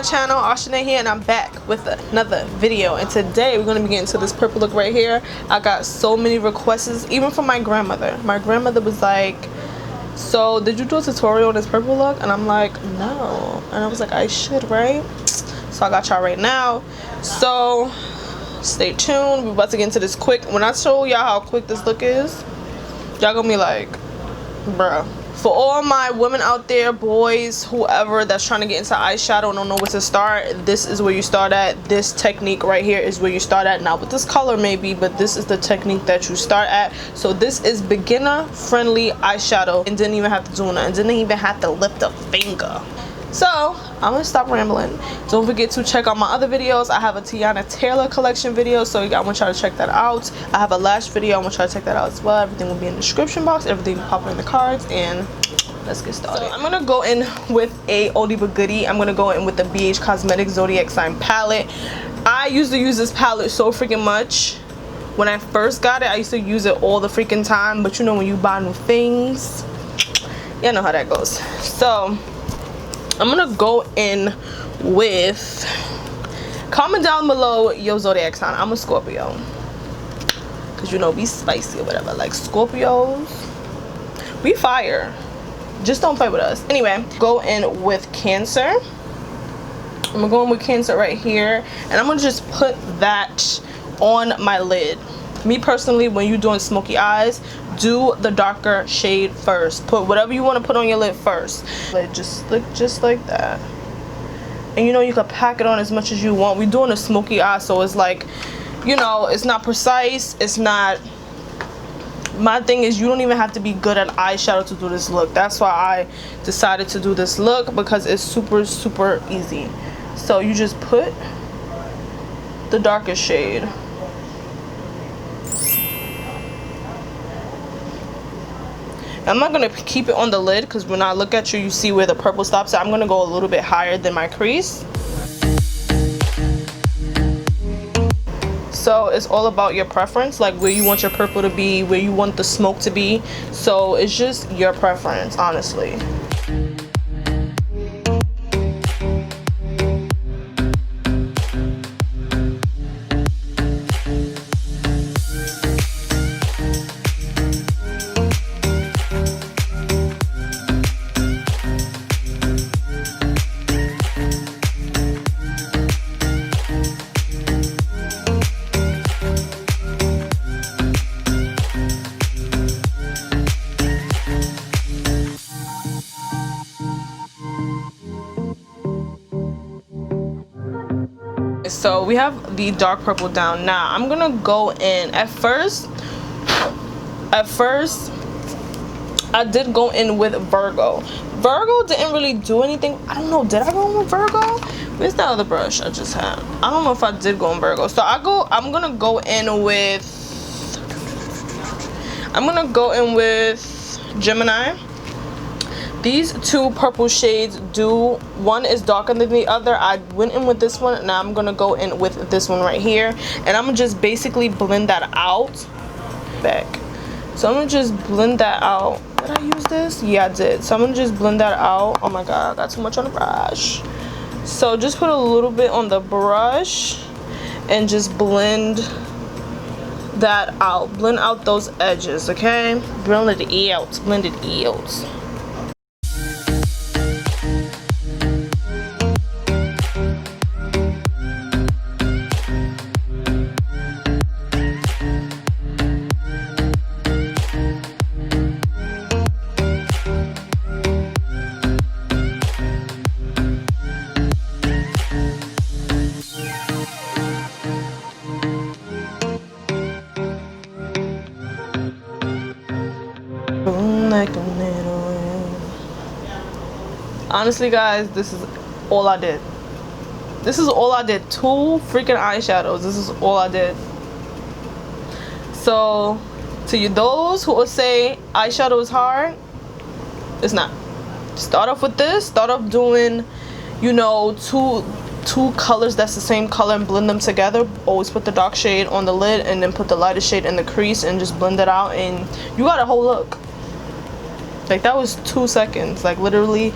channel, Ashana here, and I'm back with another video. And today we're going to be getting into this purple look right here. I got so many requests, even from my grandmother. My grandmother was like, so did you do a tutorial on this purple look? And I'm like, no. And I was like, I should, right? So I got y'all right now. So stay tuned. We're about to get into this quick. When I show y'all how quick this look is, y'all gonna be like, bruh. For all my women out there, boys, whoever that's trying to get into eyeshadow and don't know where to start, this is where you start at. This technique right here is where you start at. Not with this color maybe, but this is the technique that you start at. So this is beginner friendly eyeshadow, and didn't even have to do nothing, didn't even have to lift a finger. So I'm gonna stop rambling. Don't forget to check out my other videos. I have a Tiana Taylor collection video, so I want y'all to check that out. I have a lash video, I want y'all to check that out as well. Everything will be in the description box, everything will pop in the cards, and let's get started. So I'm gonna go in with a oldie but goodie. I'm gonna go in with the BH Cosmetics Zodiac Sign palette. I used to use this palette so freaking much. When I first got it, I used to use it all the freaking time, but you know when you buy new things, you know how that goes. So I'm gonna go in with, comment down below your zodiac sign. I'm a Scorpio, because you know we spicy or whatever. Like Scorpios, we fire, just don't play with us. Anyway, go in with Cancer. I'm gonna go in with Cancer right here, and I'm gonna just put that on my lid. Me personally, when you're doing smoky eyes, do the darker shade first. Put whatever you want to put on your lid first. Like, just look just like that. And you know, you can pack it on as much as you want. We're doing a smoky eye, so it's like, you know, it's not precise. It's not, my thing is, you don't even have to be good at eyeshadow to do this look. That's why I decided to do this look, because it's super easy. So you just put the darkest shade. I'm not going to keep it on the lid, because when I look at you, you see where the purple stops. So I'm going to go a little bit higher than my crease. So it's all about your preference, like where you want your purple to be, where you want the smoke to be. So it's just your preference, honestly. So we have the dark purple down. Now I'm gonna go in, at first I did go in with Virgo. Virgo didn't really do anything. I don't know, did I go in with Virgo? Where's that other brush I just had? I don't know if I did go in Virgo. So I'm gonna go in with Gemini. These two purple shades do, one is darker than the other. I went in with this one, now I'm gonna go in with this one right here, and I'm gonna just basically blend that out back. So I'm gonna just blend that out. Did I use this? Yeah, I did. So I'm gonna just blend that out. Oh my god, I got too much on the brush. So just put a little bit on the brush and just blend that out. Blend out those edges, okay? Blend it out. Blend it out. Honestly guys, this is all I did. This is all I did. 2 freaking eyeshadows. This is all I did. So to you, those who will say eyeshadow is hard, it's not. Start off with this. Start off doing, you know, two colors that's the same color and blend them together. Always put the dark shade on the lid and then put the lighter shade in the crease and just blend it out, and you got a whole look. Like, that was 2 seconds. Like, literally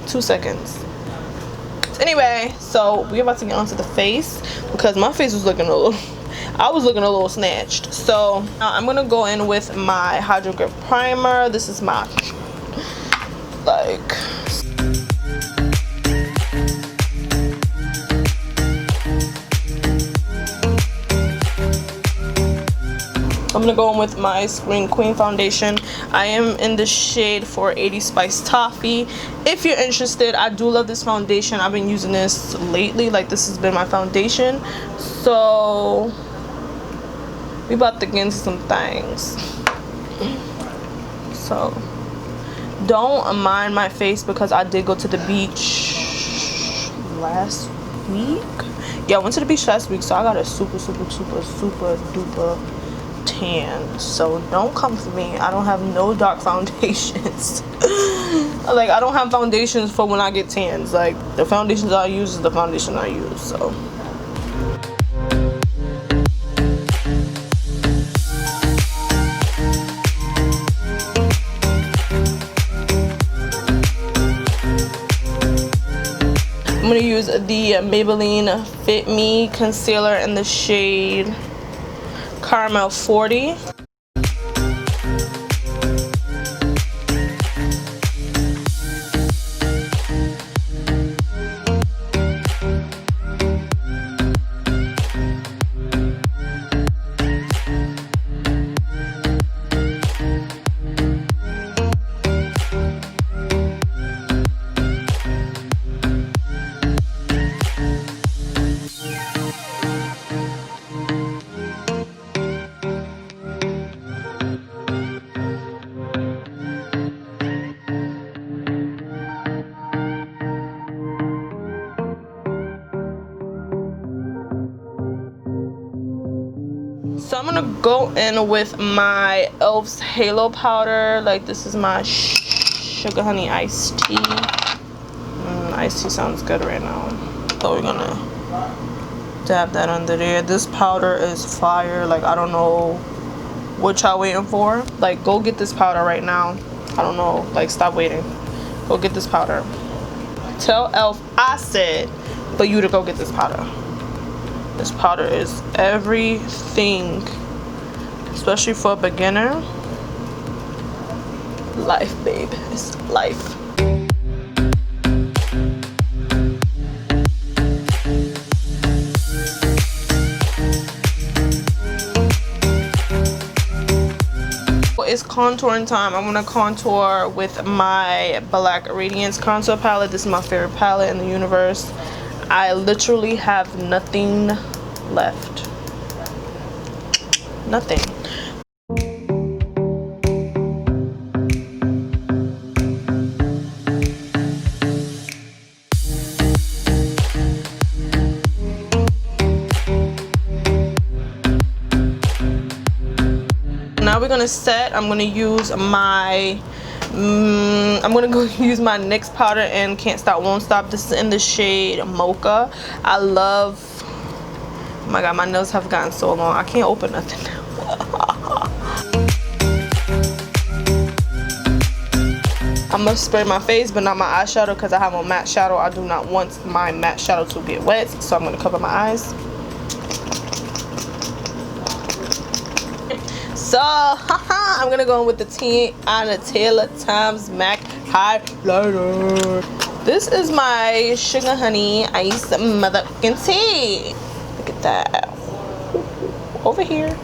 2 seconds. Anyway, so we're about to get onto the face because my face was looking a little, I was looking a little snatched. So now I'm gonna go in with my Hydro Grip primer. This is my I'm gonna go in with my Screen Queen foundation. I am in the shade 480 Spice Toffee. If you're interested, I do love this foundation. I've been using this lately. Like, this has been my foundation. So we about to get into some things. So don't mind my face because I did go to the beach last week. Yeah, I went to the beach last week, so I got a super duper tan. So don't come for me. I don't have no dark foundations. Like, I don't have foundations for when I get tans. Like, the foundations I use is the foundation I use. So I'm gonna use the Maybelline Fit Me concealer in the shade Caramel 40. So I'm gonna go in with my e.l.f.'s Halo powder. Like, this is my Sugar Honey Iced Tea. Iced tea sounds good right now. So we're gonna dab that under there. This powder is fire. Like, I don't know what y'all waiting for. Like, go get this powder right now. I don't know. Like, stop waiting. Go get this powder. Tell e.l.f. I said for you to go get this powder. This powder is everything, especially for a beginner. Life, babe. It's life. It's contouring time. I'm gonna contour with my Black Radiance contour palette. This is my favorite palette in the universe. I literally have nothing left. Nothing. Now we're gonna set. I'm gonna use my use my NYX powder and Can't Stop Won't Stop. This is in the shade Mocha. I love, oh my god, my nails have gotten so long. I can't open nothing now. I'm gonna spray my face but not my eyeshadow because I have a matte shadow. I do not want my matte shadow to get wet, so I'm gonna cover my eyes. So, I'm gonna go in with the Tiana Taylor Times MAC highlighter. This is my Sugar Honey Ice motherfucking tea. Look at that. Over here.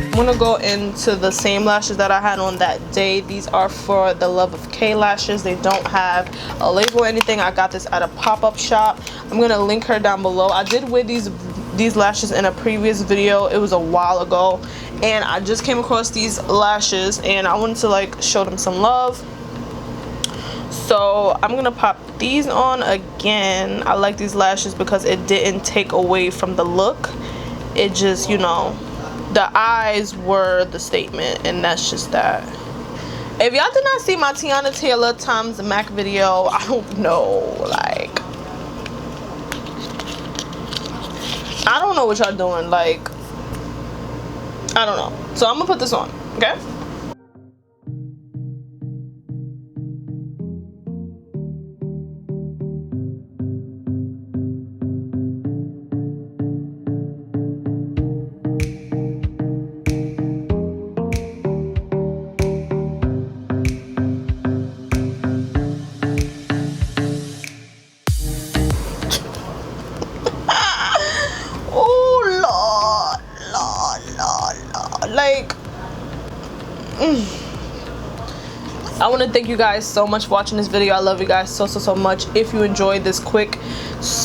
I'm gonna go into the same lashes that I had on that day. These are for the Love of K lashes. They don't have a label or anything. I got this at a pop-up shop. I'm gonna link her down below. I did wear these lashes in a previous video. It was a while ago and I just came across these lashes and I wanted to like show them some love. So I'm gonna pop these on again. I like these lashes because it didn't take away from the look. It just, you know, the eyes were the statement, and that's just that. If y'all did not see my Tiana Taylor times MAC video, I don't know, like, I don't know what y'all doing, like, I don't know. So I'm gonna put this on, okay? Like, I want to thank you guys so much for watching this video. I love you guys so much. If you enjoyed this quick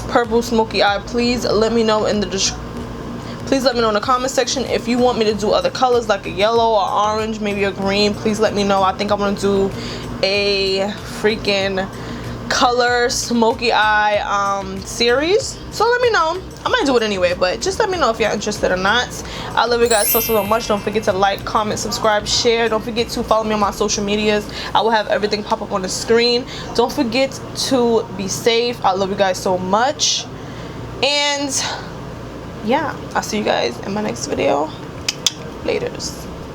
purple smoky eye, please let me know in the comment section. If you want me to do other colors like a yellow or orange, maybe a green, please let me know. I think I'm gonna do a freaking color smoky eye series, so let me know. I might do it anyway, but just let me know if you're interested or not. I love you guys so much. Don't forget to like, comment, subscribe, share. Don't forget to follow me on my social medias. I will have everything pop up on the screen. Don't forget to be safe. I love you guys so much, and yeah, I'll see you guys in my next video. Laters.